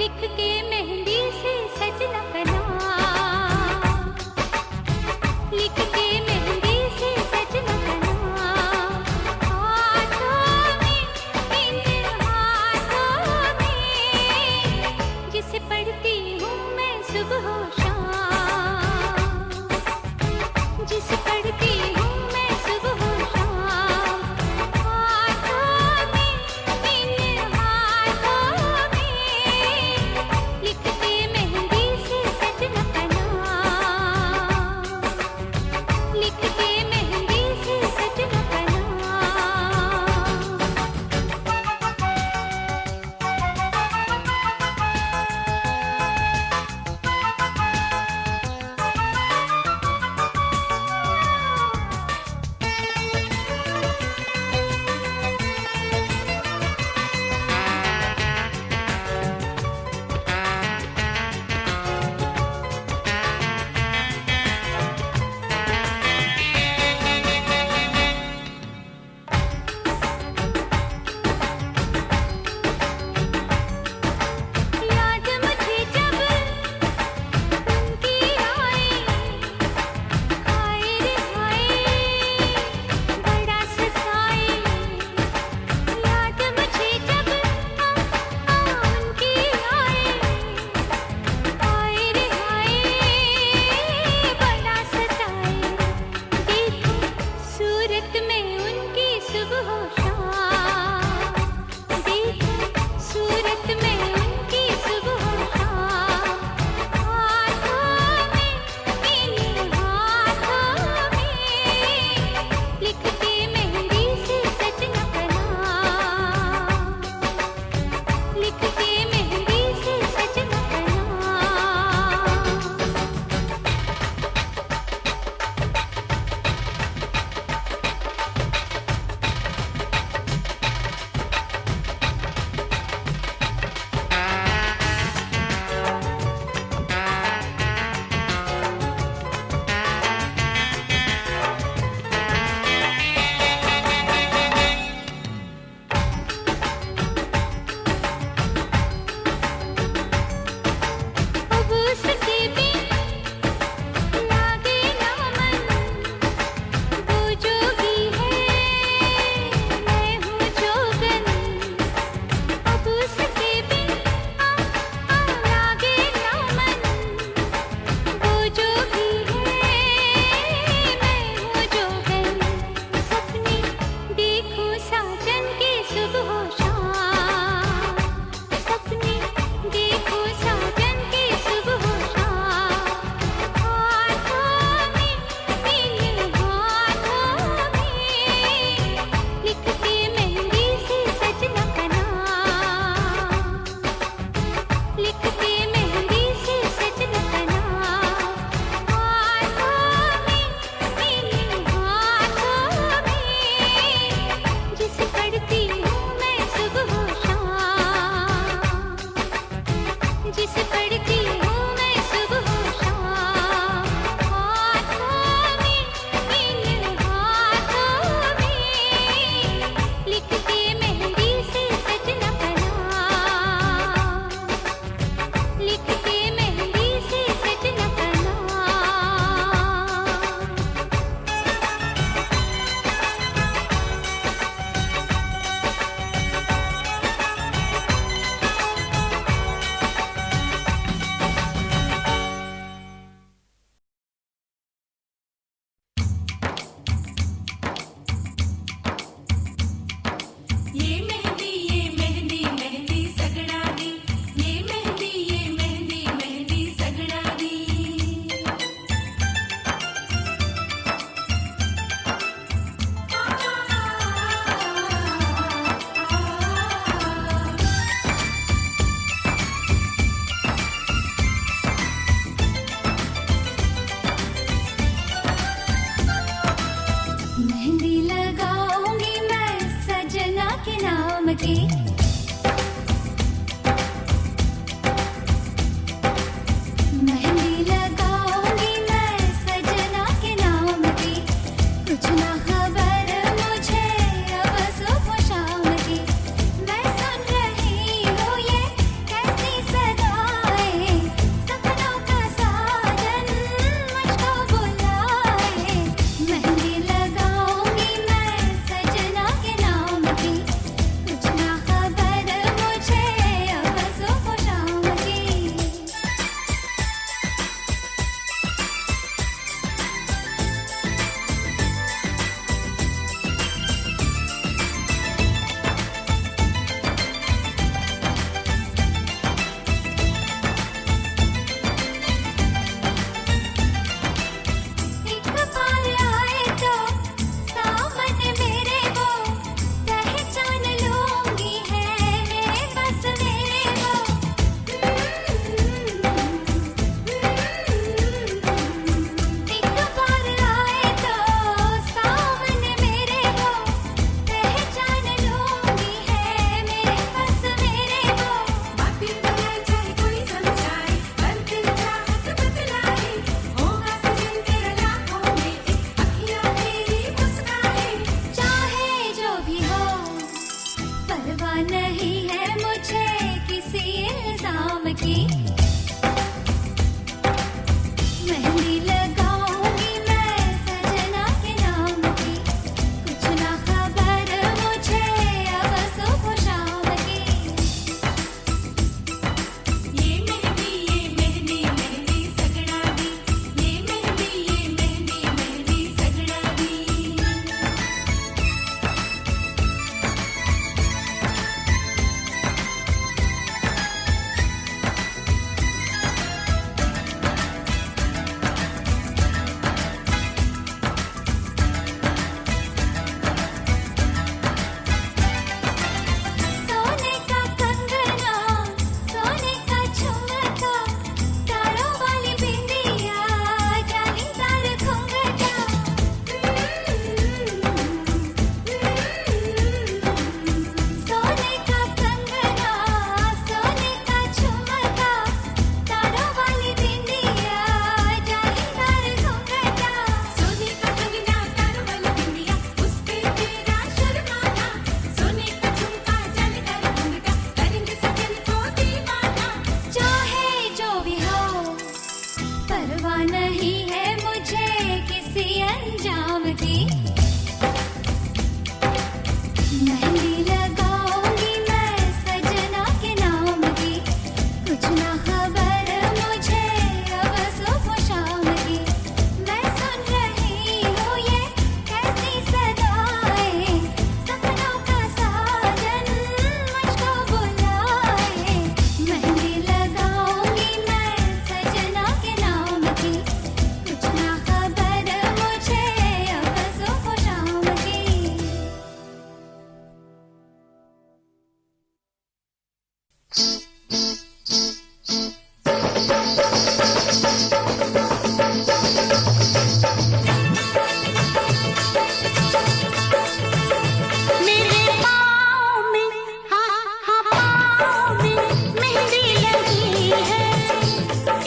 लिख के मेहंदी से सजना का नाम, लिख के मेहंदी से सजना का नाम। हाथों में, इन हाथों में, जिसे पढ़ती हूँ मैं सुबह शाम, जिसे पढ़ती हूँ मैं सुबह शाम। हाथों में, इन हाथों में, लिख के मेहंदी से सजना का नाम, लिख के मेहंदी से सजना का नाम। याद मुझे जब उनकी आए, हाय रे हाय बड़ा सताए। याद मुझे जब उनकी आए, हाय रे हाय बड़ा सताए। देखो सूरत में उनकी सुबह शाम, देखो सूरत में उनकी सुबह शाम। हाथों में, इन हाथों में, लिख के मेहंदी से सजना का नाम, लिख के मेहंदी से सजना का नाम। अब उसके बिन लागे ना मन, वो जोगी है मैं हूँ जोगन। अब उसके बिन लागे ना मन, वो जोगी है मैं हूँ जोगन। सपने देखूं साजन के सुबह शाम, सपने देखूं साजन के सुबह शाम। हाथों में, इन हाथों में, लिख के मेहंदी से सजना का नाम, लिख के मेहंदी से सजना का नाम। हाथों में, इन हाथों में, जिसे पढ़ती हूँ मैं सुबह शाम, जिसे पढ़ती हूँ मैं सुबह शाम। हाथों में, इन हाथों में, लिख के मेहंदी से सजना का नाम, लिख के मेहंदी से सजना का नाम। ये मेहंदी मेहंदी सगड़ा दी, ये मेहंदी सगड़ा दी। मेहंदी लगाऊंगी मैं सजना के नाम की, मेहंदी लगाऊंगी मैं सजना के नाम की। कुछ ना खबर मुझे अब सुबह शाम की, मैं सुन रही हूँ ये कैसी सजना परवाह नहीं है मुझे किसी इल्जाम की। मेहंदी लगाऊंगी मैं सजना के नाम की, कुछ ना खबर मुझे अब सुबह शाम की। ये मेहंदी मेहंदी सगड़ा दी, ये मेहंदी मेहंदी सगड़ा दी। सोने का कंगना, सोने का झुमका, तारों वाली बिंदिया, जालीदार घुंघटा। सोने का कंगना, सोने का झुमका, तारों वाली बिंदिया, जालीदार घुंघटा। सोने का कंगना तारों वाली बिंदिया, उस पे तेरा शर्माना। सोने का झुमका जालीदार घुंघटा, करेंगे सजन को दीवाना। चाहे जो भी हो, परवाह नहीं है मुझे किसी अंजाम की। मेहंदी लगाऊंगी मैं सजना के नाम की, कुछ ना खबर मुझे अब सुबह शाम की। मैं सुन रही हूँ ये कैसी सदाएं, सपनों का साजन मुझको बुलाए। मेहंदी लगाऊंगी मैं सजना के नाम की, कुछ ना खबर मुझे अब सुबह शाम की। मेरे पाँव में पाँव में मेहंदी लगी है,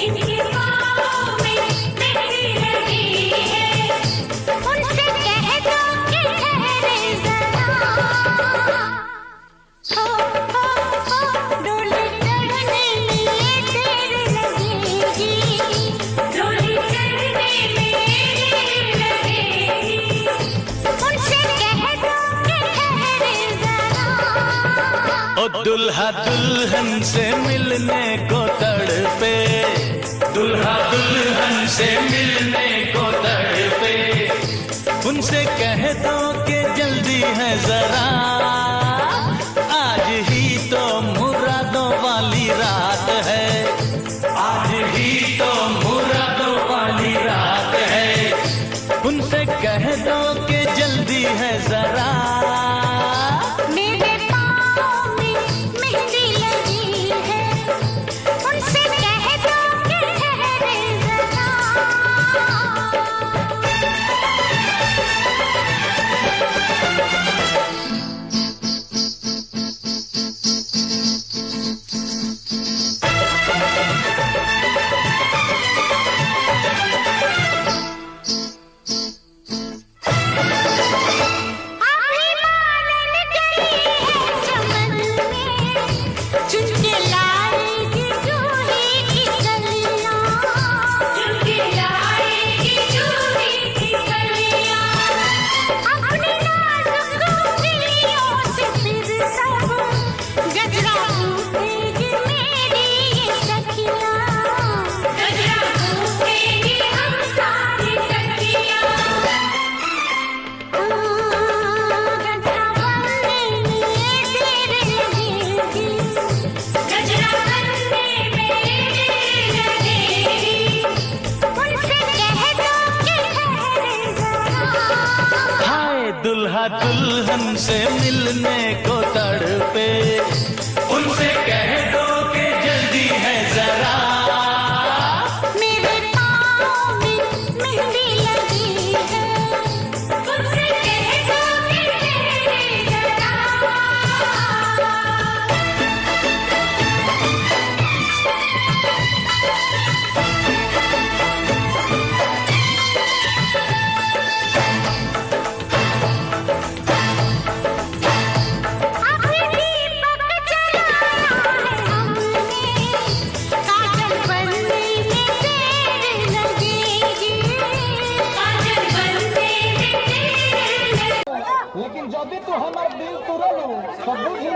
इनके पाँव में मेहंदी लगी है। उनसे कह दो कि ठहरे जरा। डोली चढ़ने लिए देर लगेगी, डोली चढ़ने में देर लगेगी। उनसे कह दो कि ठहरे जरा। ओ दुल्हा दुल्हन से मिलने को तड़पे, दुल्हा दुल्हन से मिलने को तड़पे। उनसे कह दो कि जल्दी है जरा, आज ही तो मुरादों वाली रात है, आज ही तो मुरादों वाली रात है। उनसे कह दो कि जल्दी है जरा। मेरे पाँव में मेहंदी लगी है, उनसे कह दो कि ठहरे जरा। दुल्हा दुल्हन से मिलने को तड़पे, उनसे कह दो कि जल्दी है जरा। मेरे पाँव में मेहंदी लगी है, उनसे कह दो कि ठहरे जरा।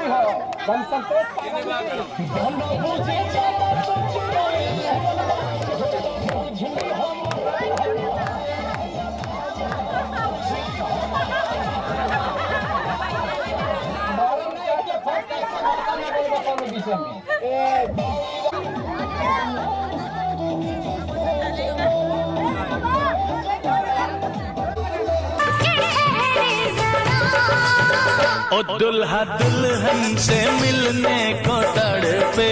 हो बन संतोष ओ दुल्हा दुल्हन से मिलने को तड़पे।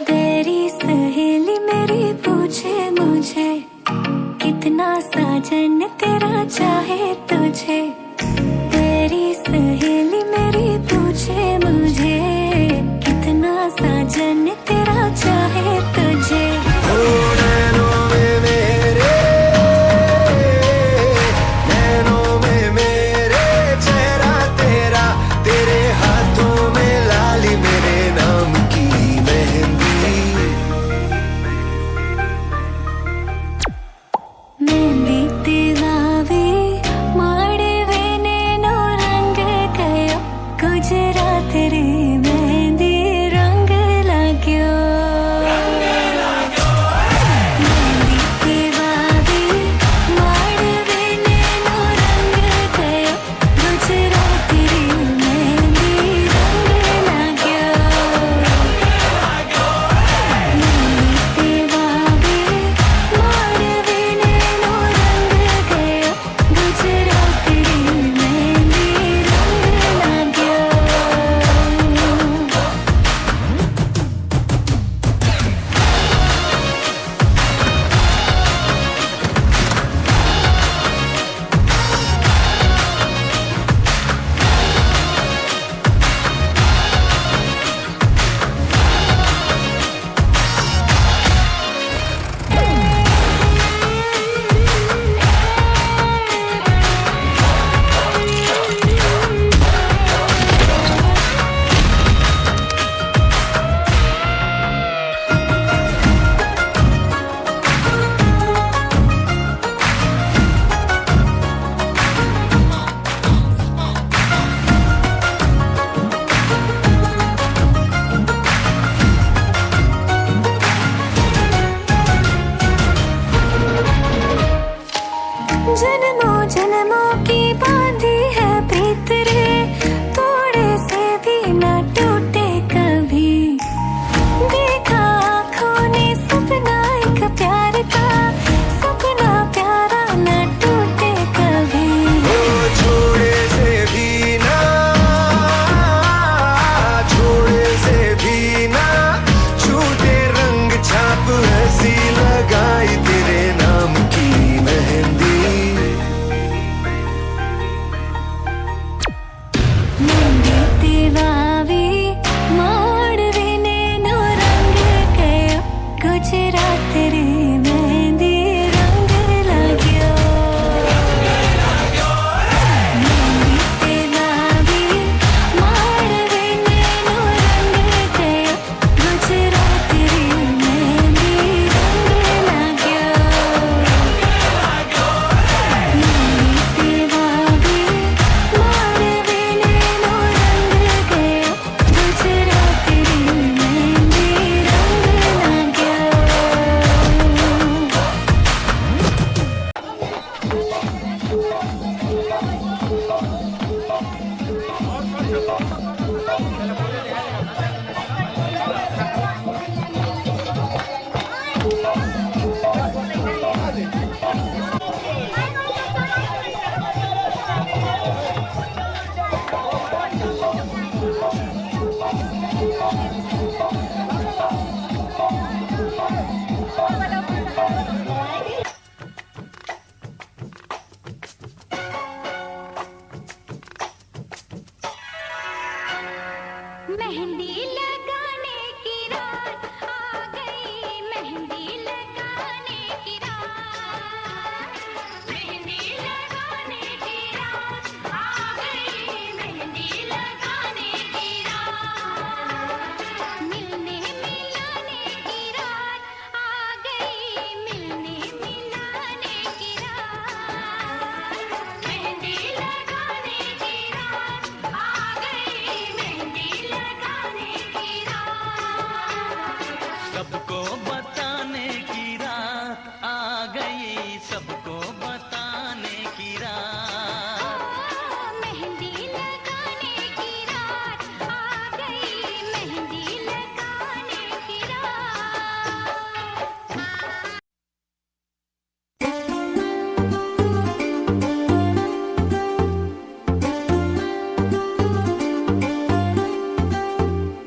तेरी सहेली मेरी पूछे मुझे कितना साजन तेरा चाहे तुझे। तेरी सहेली मेरी पूछे मुझे कितना साजन तेरा चाहे तुझे। मेहंदी तेरावे माड़े वे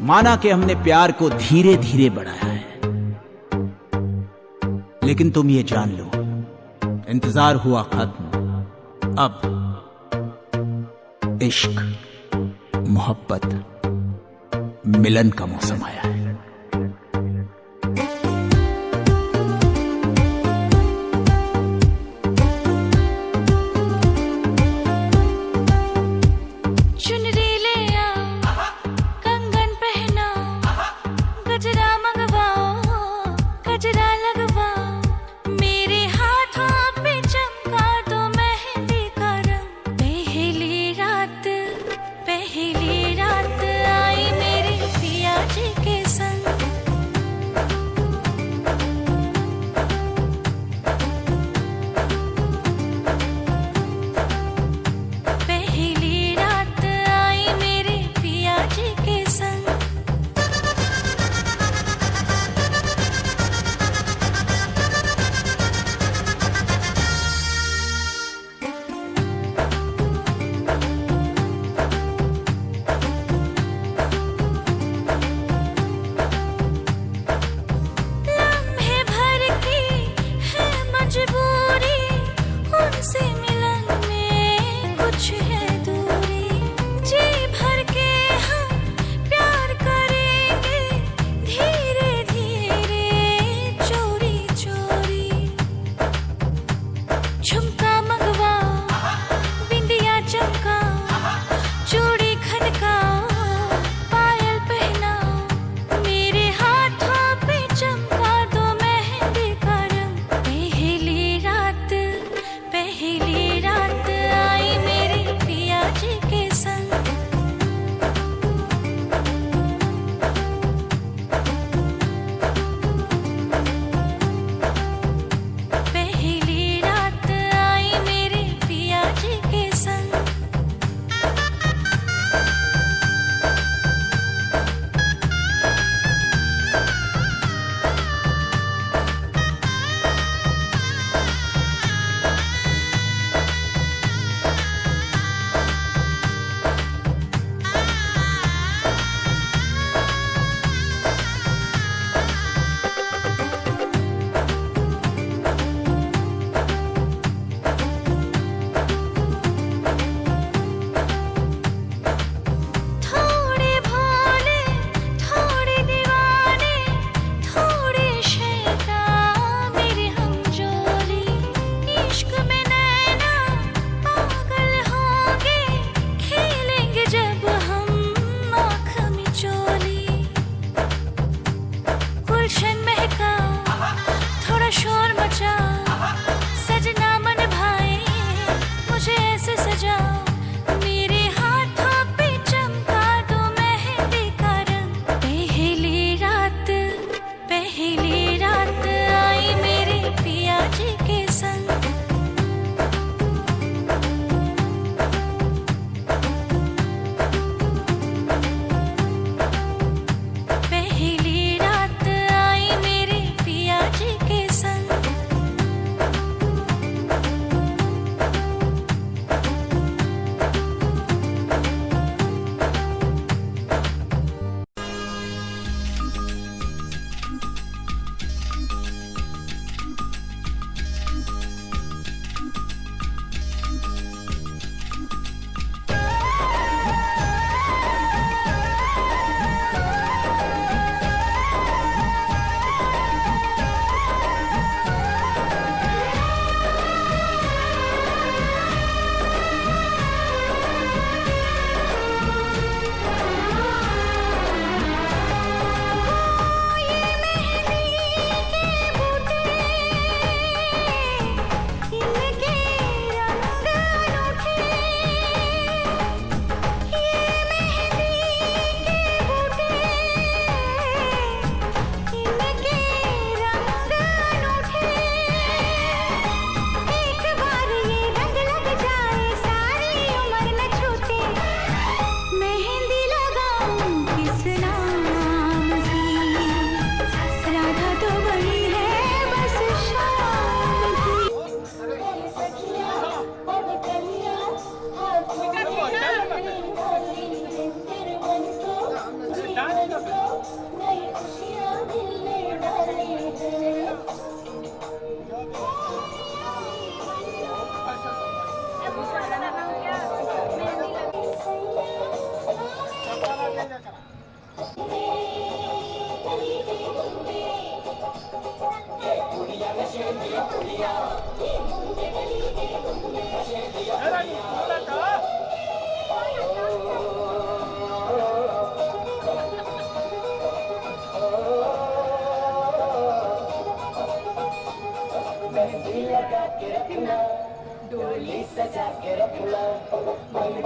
माना कि हमने प्यार को धीरे धीरे बढ़ाया है, लेकिन तुम ये जान लो, इंतजार हुआ खत्म। अब इश्क, मोहब्बत, मिलन का मौसम आया है। चुनरी ले आओ, कंगन पहनाओ, गजरा मंगवाओ, गजरा लगवाओ, मेरे हाथों पे चमका दो मेहंदी का रंग। पहली रात आई मेरे पिया जी के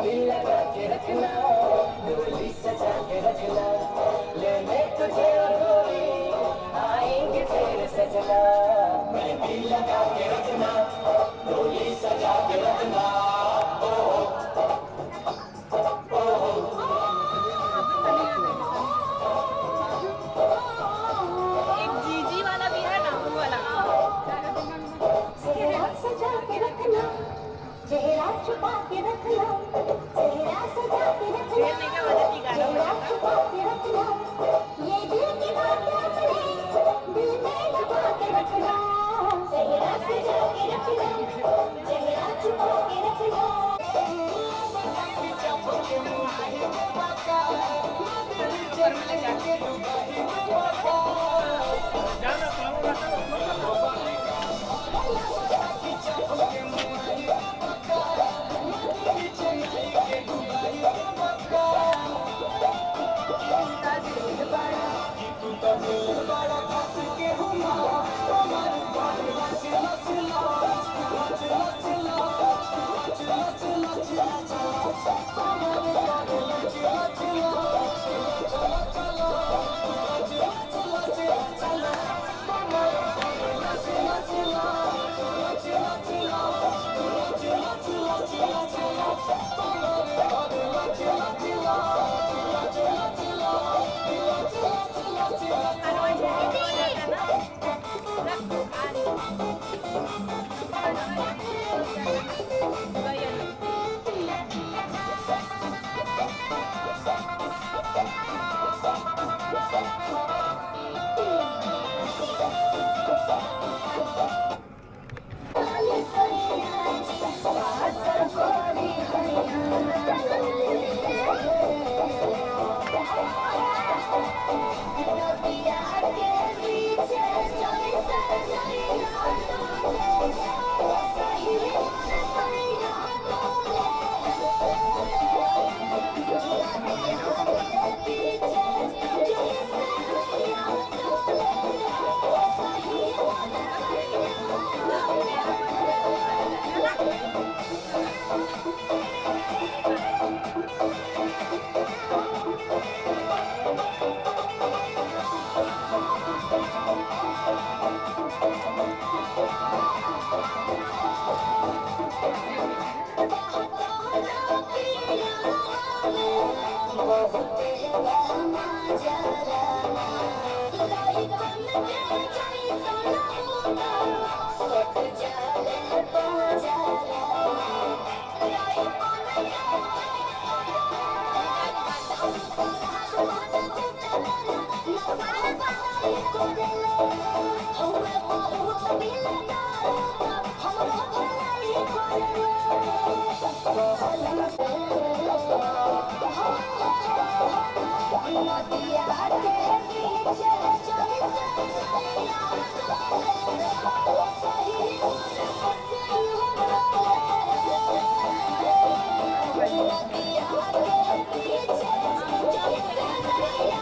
दिल लगा के रखना, डोली सजा के रखना, लेने तुझे और गोरी आएंगे तेरे सजना। मैं दिल लगा के रखना, डोली सजा के रखना। एक जीजी वाला भी है ना, वो वाला। चेहरा सजा के रखना, चेहरा छुपा के रखना, चेहरा सजा के रखना, खेलने का वजह की गाना चेहरा छुपा के रखना, ये दिल की बातें अपने दिल में छुपा के रखना। चेहरा सजा के रखना, चेहरा छुपा के रखना। नदिया के बीच